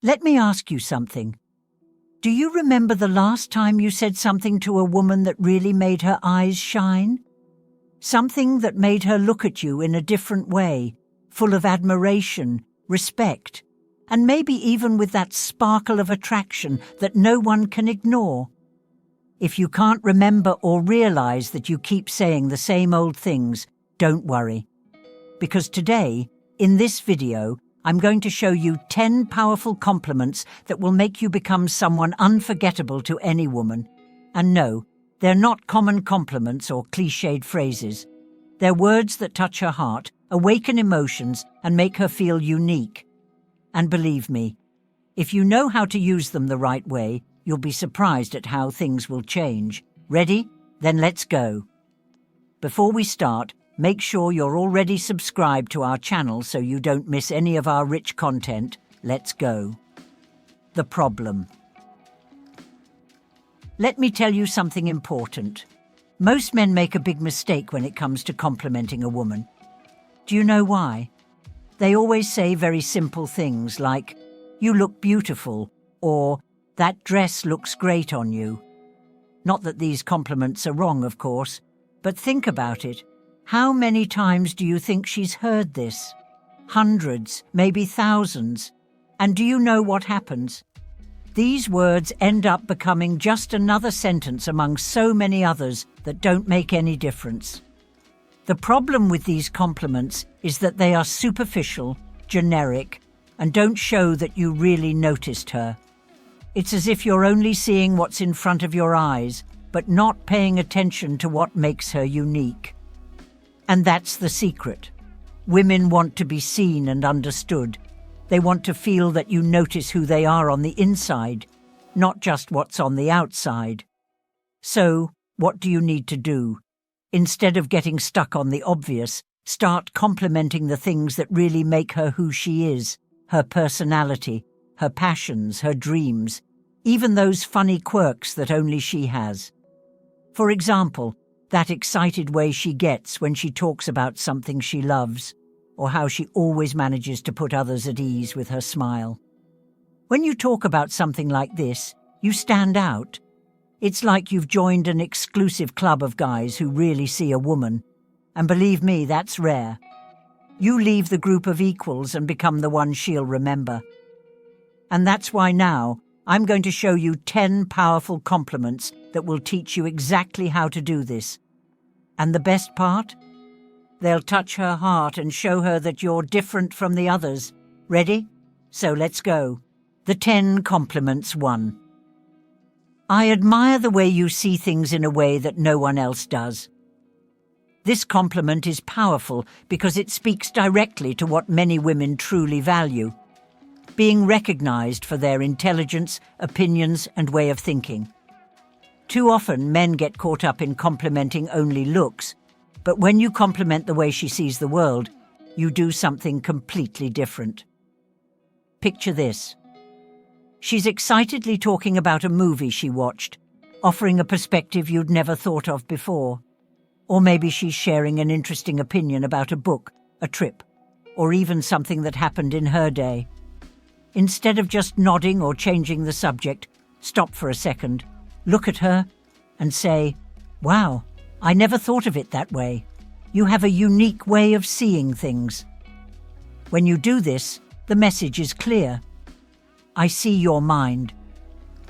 Let me ask you something. Do you remember the last time you said something to a woman that really made her eyes shine? Something that made her look at you in a different way, full of admiration, respect, and maybe even with that sparkle of attraction that no one can ignore. If you can't remember or realize that you keep saying the same old things, don't worry. Because today, in this video, I'm going to show you 10 powerful compliments that will make you become someone unforgettable to any woman. And no, they're not common compliments or cliched phrases. They're words that touch her heart, awaken emotions, and make her feel unique. And believe me, if you know how to use them the right way, you'll be surprised at how things will change. Ready? Then let's go. Before we start, make sure you're already subscribed to our channel so you don't miss any of our rich content. Let's go. The problem. Let me tell you something important. Most men make a big mistake when it comes to complimenting a woman. Do you know why? They always say very simple things like, "You look beautiful," or "That dress looks great on you." Not that these compliments are wrong, of course, but think about it. How many times do you think she's heard this? Hundreds, maybe thousands. And do you know what happens? These words end up becoming just another sentence among so many others that don't make any difference. The problem with these compliments is that they are superficial, generic, and don't show that you really noticed her. It's as if you're only seeing what's in front of your eyes, but not paying attention to what makes her unique. And that's the secret. Women want to be seen and understood. They want to feel that you notice who they are on the inside, not just what's on the outside. So, what do you need to do? Instead of getting stuck on the obvious, start complimenting the things that really make her who she is, her personality, her passions, her dreams, even those funny quirks that only she has. For example, that excited way she gets when she talks about something she loves, or how she always manages to put others at ease with her smile. When you talk about something like this, you stand out. It's like you've joined an exclusive club of guys who really see a woman. And believe me, that's rare. You leave the group of equals and become the one she'll remember. And that's why now I'm going to show you 10 powerful compliments that will teach you exactly how to do this. And the best part? They'll touch her heart and show her that you're different from the others. Ready? So let's go. The 10 compliments. 1. I admire the way you see things in a way that no one else does. This compliment is powerful because it speaks directly to what many women truly value: being recognized for their intelligence, opinions, and way of thinking. Too often, men get caught up in complimenting only looks, but when you compliment the way she sees the world, you do something completely different. Picture this. She's excitedly talking about a movie she watched, offering a perspective you'd never thought of before. Or maybe she's sharing an interesting opinion about a book, a trip, or even something that happened in her day. Instead of just nodding or changing the subject, stop for a second, look at her, and say, "Wow, I never thought of it that way. You have a unique way of seeing things." When you do this, the message is clear. I see your mind.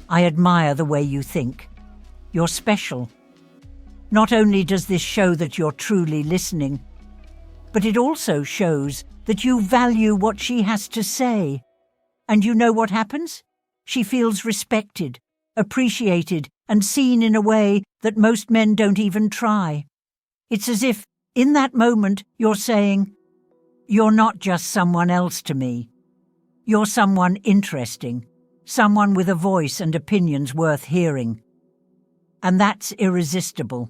I admire the way you think. You're special. Not only does this show that you're truly listening, but it also shows that you value what she has to say. And you know what happens? She feels respected, appreciated, and seen in a way that most men don't even try. It's as if, in that moment, you're saying, "You're not just someone else to me. You're someone interesting, someone with a voice and opinions worth hearing." And that's irresistible.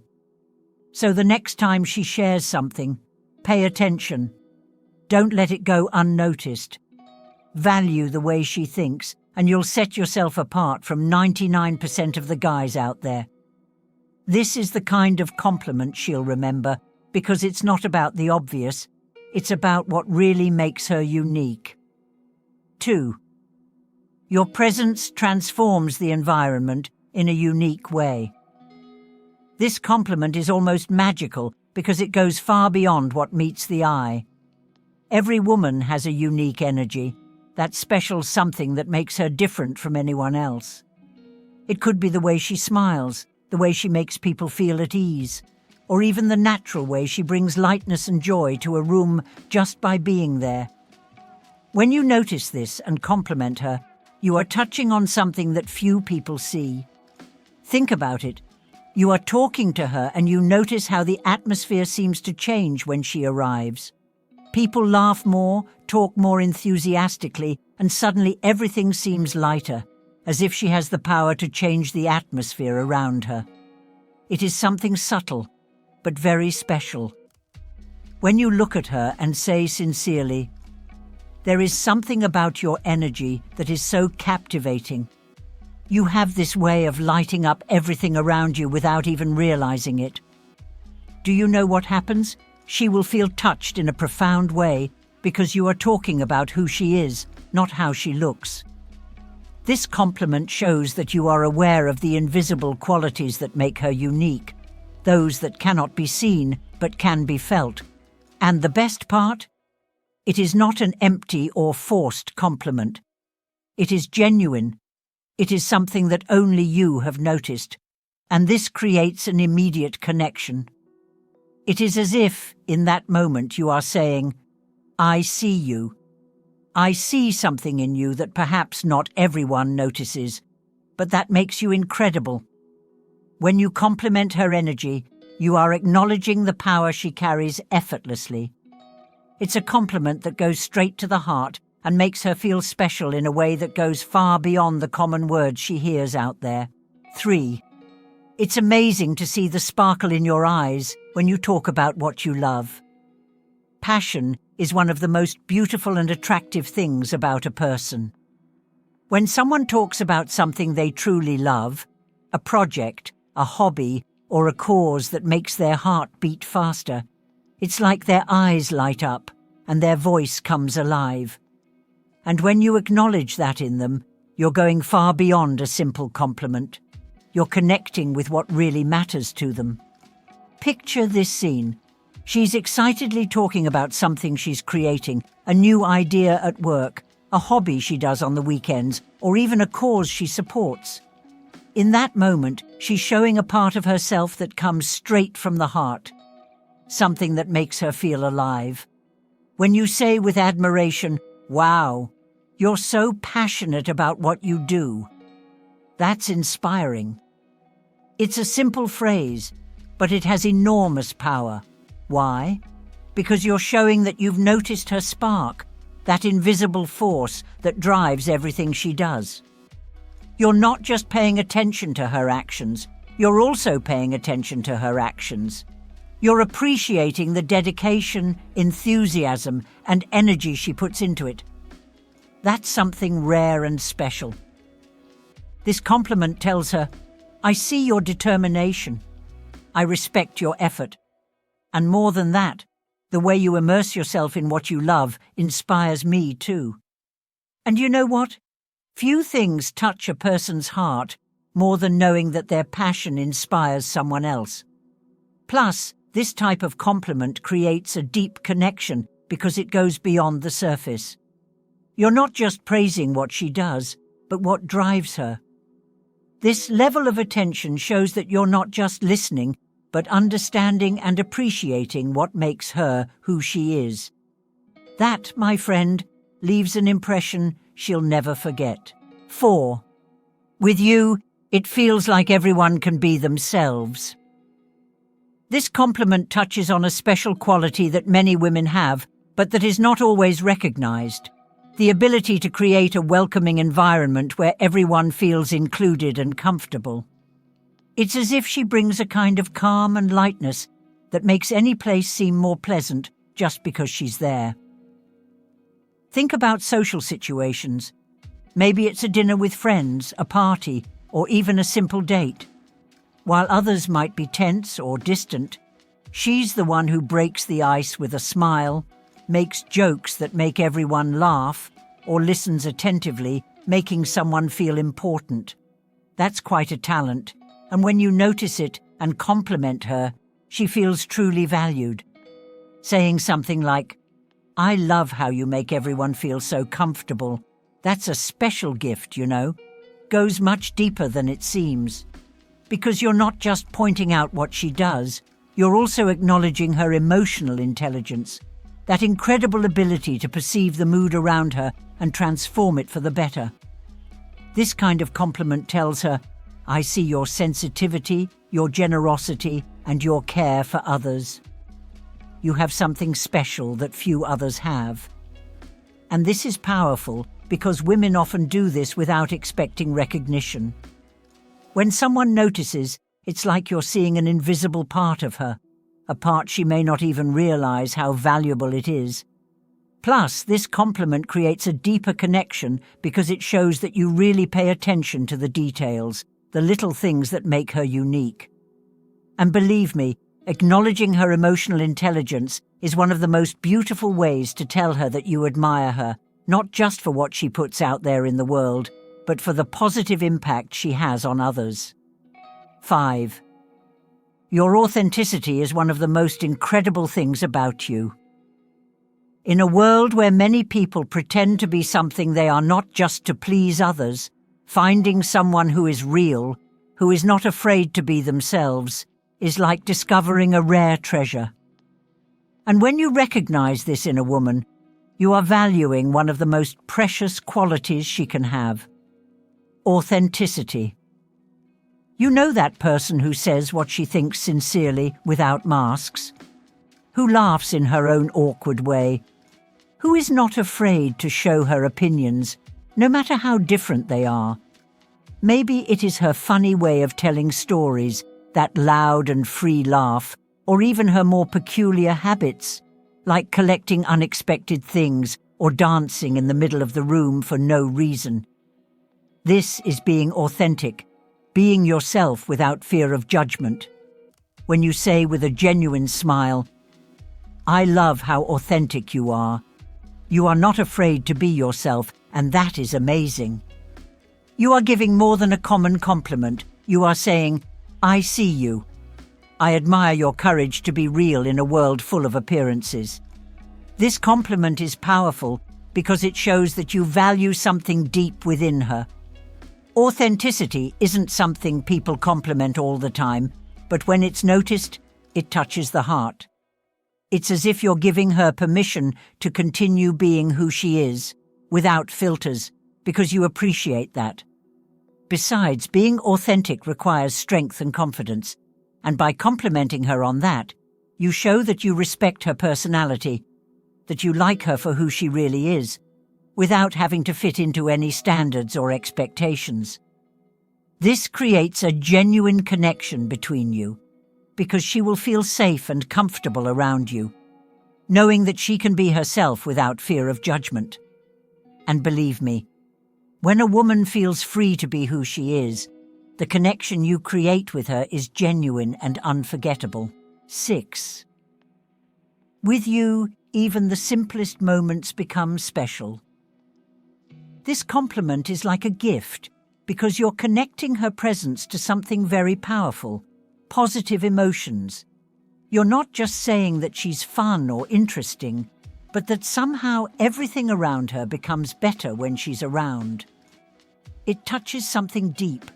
So the next time she shares something, pay attention. Don't let it go unnoticed. Value the way she thinks, and you'll set yourself apart from 99% of the guys out there. This is the kind of compliment she'll remember, because it's not about the obvious, it's about what really makes her unique. 2. Your presence transforms the environment in a unique way. This compliment is almost magical because it goes far beyond what meets the eye. Every woman has a unique energy, that special something that makes her different from anyone else. It could be the way she smiles, the way she makes people feel at ease, or even the natural way she brings lightness and joy to a room just by being there. When you notice this and compliment her, you are touching on something that few people see. Think about it. You are talking to her and you notice how the atmosphere seems to change when she arrives. People laugh more, talk more enthusiastically, and suddenly everything seems lighter, as if she has the power to change the atmosphere around her. It is something subtle, but very special. When you look at her and say sincerely, "There is something about your energy that is so captivating. You have this way of lighting up everything around you without even realizing it." Do you know what happens? She will feel touched in a profound way because you are talking about who she is, not how she looks. This compliment shows that you are aware of the invisible qualities that make her unique, those that cannot be seen but can be felt. And the best part? It is not an empty or forced compliment. It is genuine. It is something that only you have noticed, and this creates an immediate connection. It is as if, in that moment, you are saying, "I see you. I see something in you that perhaps not everyone notices, but that makes you incredible." When you compliment her energy, you are acknowledging the power she carries effortlessly. It's a compliment that goes straight to the heart and makes her feel special in a way that goes far beyond the common words she hears out there. 3. It's amazing to see the sparkle in your eyes when you talk about what you love. Passion is one of the most beautiful and attractive things about a person. When someone talks about something they truly love, a project, a hobby, or a cause that makes their heart beat faster, it's like their eyes light up and their voice comes alive. And when you acknowledge that in them, you're going far beyond a simple compliment. You're connecting with what really matters to them. Picture this scene. She's excitedly talking about something she's creating, a new idea at work, a hobby she does on the weekends, or even a cause she supports. In that moment, she's showing a part of herself that comes straight from the heart, something that makes her feel alive. When you say with admiration, "Wow, you're so passionate about what you do," that's inspiring. It's a simple phrase, but it has enormous power. Why? Because you're showing that you've noticed her spark, that invisible force that drives everything she does. You're not just paying attention to her actions, you're also paying attention to her actions. You're appreciating the dedication, enthusiasm, and energy she puts into it. That's something rare and special. This compliment tells her, "I see your determination. I respect your effort. And more than that, the way you immerse yourself in what you love inspires me too." And you know what? Few things touch a person's heart more than knowing that their passion inspires someone else. Plus, this type of compliment creates a deep connection because it goes beyond the surface. You're not just praising what she does, but what drives her. This level of attention shows that you're not just listening, but understanding and appreciating what makes her who she is. That, my friend, leaves an impression she'll never forget. 4. With you, it feels like everyone can be themselves. This compliment touches on a special quality that many women have, but that is not always recognized: the ability to create a welcoming environment where everyone feels included and comfortable. It's as if she brings a kind of calm and lightness that makes any place seem more pleasant just because she's there. Think about social situations. Maybe it's a dinner with friends, a party, or even a simple date. While others might be tense or distant, she's the one who breaks the ice with a smile, makes jokes that make everyone laugh, or listens attentively making someone feel important. That's quite a talent, and when you notice it and compliment her, she feels truly valued. Saying something like, "I love how you make everyone feel so comfortable. That's a special gift, you know," goes much deeper than it seems. Because you're not just pointing out what she does, you're also acknowledging her emotional intelligence, that incredible ability to perceive the mood around her and transform it for the better. This kind of compliment tells her, "I see your sensitivity, your generosity, and your care for others. You have something special that few others have." And this is powerful because women often do this without expecting recognition. When someone notices, it's like you're seeing an invisible part of her, a part she may not even realize how valuable it is. Plus, this compliment creates a deeper connection because it shows that you really pay attention to the details, the little things that make her unique. And believe me, acknowledging her emotional intelligence is one of the most beautiful ways to tell her that you admire her, not just for what she puts out there in the world, but for the positive impact she has on others. 5. Your authenticity is one of the most incredible things about you. In a world where many people pretend to be something they are not just to please others, finding someone who is real, who is not afraid to be themselves, is like discovering a rare treasure. And when you recognize this in a woman, you are valuing one of the most precious qualities she can have: authenticity. You know that person who says what she thinks sincerely without masks, who laughs in her own awkward way, who is not afraid to show her opinions, no matter how different they are. Maybe it is her funny way of telling stories, that loud and free laugh, or even her more peculiar habits, like collecting unexpected things or dancing in the middle of the room for no reason. This is being authentic, being yourself without fear of judgment. When you say with a genuine smile, "I love how authentic you are. You are not afraid to be yourself, and that is amazing." You are giving more than a common compliment. You are saying, "I see you. I admire your courage to be real in a world full of appearances." This compliment is powerful because it shows that you value something deep within her. Authenticity isn't something people compliment all the time, but when it's noticed, it touches the heart. It's as if you're giving her permission to continue being who she is, without filters, because you appreciate that. Besides, being authentic requires strength and confidence, and by complimenting her on that, you show that you respect her personality, that you like her for who she really is, without having to fit into any standards or expectations. This creates a genuine connection between you, because she will feel safe and comfortable around you, knowing that she can be herself without fear of judgment. And believe me, when a woman feels free to be who she is, the connection you create with her is genuine and unforgettable. 6. With you, even the simplest moments become special. This compliment is like a gift because you're connecting her presence to something very powerful, positive emotions. You're not just saying that she's fun or interesting, but that somehow everything around her becomes better when she's around. It touches something deep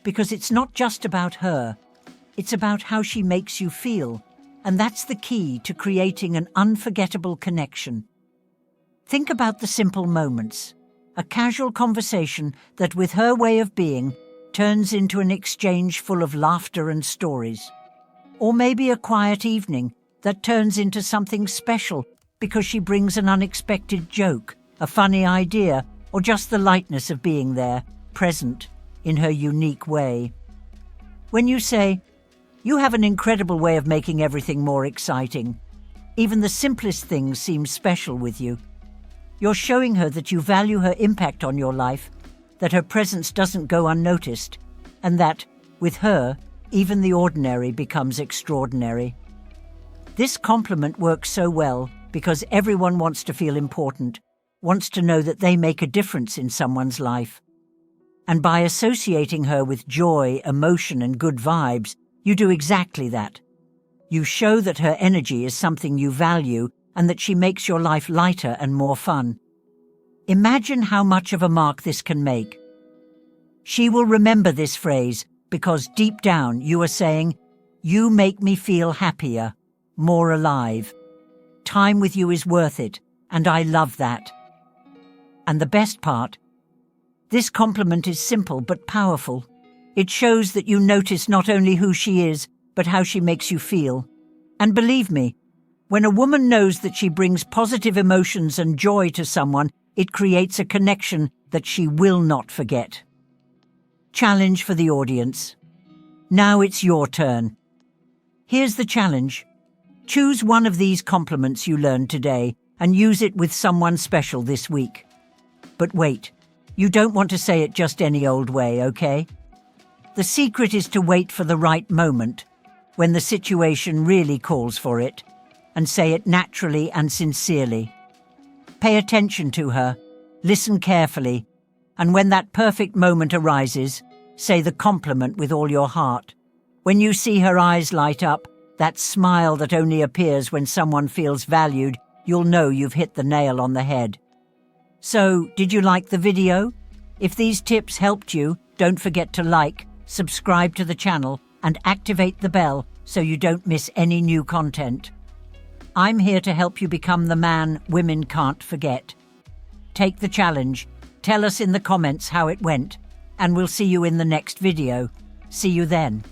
because it's not just about her, it's about how she makes you feel, and that's the key to creating an unforgettable connection. Think about the simple moments. A casual conversation that, with her way of being, turns into an exchange full of laughter and stories. Or maybe a quiet evening that turns into something special because she brings an unexpected joke, a funny idea, or just the lightness of being there, present, in her unique way. When you say, "You have an incredible way of making everything more exciting. Even the simplest things seem special with you," you're showing her that you value her impact on your life, that her presence doesn't go unnoticed, and that, with her, even the ordinary becomes extraordinary. This compliment works so well because everyone wants to feel important, wants to know that they make a difference in someone's life. And by associating her with joy, emotion, and good vibes, you do exactly that. You show that her energy is something you value and that she makes your life lighter and more fun. Imagine how much of a mark this can make. She will remember this phrase because deep down you are saying, "You make me feel happier, more alive. Time with you is worth it, and I love that." And the best part, this compliment is simple but powerful. It shows that you notice not only who she is, but how she makes you feel. And believe me, when a woman knows that she brings positive emotions and joy to someone, it creates a connection that she will not forget. Challenge for the audience. Now it's your turn. Here's the challenge. Choose one of these compliments you learned today and use it with someone special this week. But wait, you don't want to say it just any old way, okay? The secret is to wait for the right moment, when the situation really calls for it, and say it naturally and sincerely. Pay attention to her, listen carefully, and when that perfect moment arises, say the compliment with all your heart. When you see her eyes light up, that smile that only appears when someone feels valued, you'll know you've hit the nail on the head. So, did you like the video? If these tips helped you, don't forget to like, subscribe to the channel, and activate the bell so you don't miss any new content. I'm here to help you become the man women can't forget. Take the challenge, tell us in the comments how it went, and we'll see you in the next video. See you then.